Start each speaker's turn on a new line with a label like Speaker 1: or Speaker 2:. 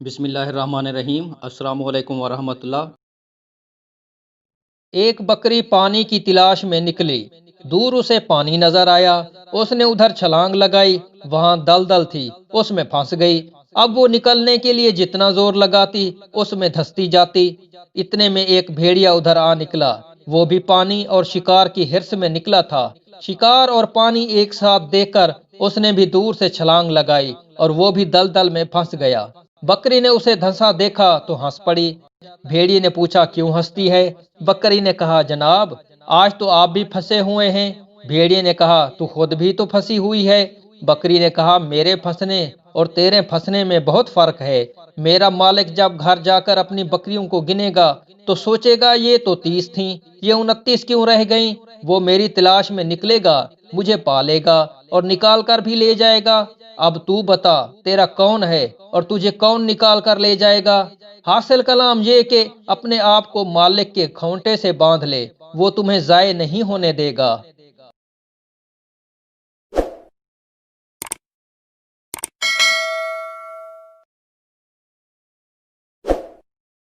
Speaker 1: بسم اللہ الرحمن الرحیم۔ السلام علیکم ورحمۃ اللہ۔ ایک بکری پانی کی تلاش میں نکلی، دور اسے پانی نظر آیا۔ اس نے ادھر چھلانگ لگائی، وہاں دلدل تھی، اس میں پھنس گئی۔ اب وہ نکلنے کے لیے جتنا زور لگاتی اس میں دھستی جاتی۔ اتنے میں ایک بھیڑیا ادھر آ نکلا، وہ بھی پانی اور شکار کی ہرس میں نکلا تھا۔ شکار اور پانی ایک ساتھ دیکھ کر اس نے بھی دور سے چھلانگ لگائی اور وہ بھی دلدل میں پھنس گیا۔ بکری نے اسے دھنسا دیکھا تو ہنس پڑی۔ بھیڑیے نے پوچھا، کیوں ہنستی ہے؟ بکری نے کہا، جناب آج تو آپ بھی پھنسے ہوئے ہیں۔ بھیڑیے نے کہا، تو خود بھی تو پھنسی ہوئی ہے۔ بکری نے کہا، میرے پھنسنے اور تیرے پھنسنے میں بہت فرق ہے۔ میرا مالک جب گھر جا کر اپنی بکریوں کو گنے گا تو سوچے گا یہ تو 30 تھیں، یہ 29 کیوں رہ گئیں؟ وہ میری تلاش میں نکلے گا، مجھے پالے گا اور نکال کر بھی لے جائے گا۔ اب تو بتا، تیرا کون ہے اور تجھے کون نکال کر لے جائے گا؟ حاصل کلام یہ کہ اپنے آپ کو مالک کے کھونٹے سے باندھ لے، وہ تمہیں ضائع نہیں ہونے دے گا۔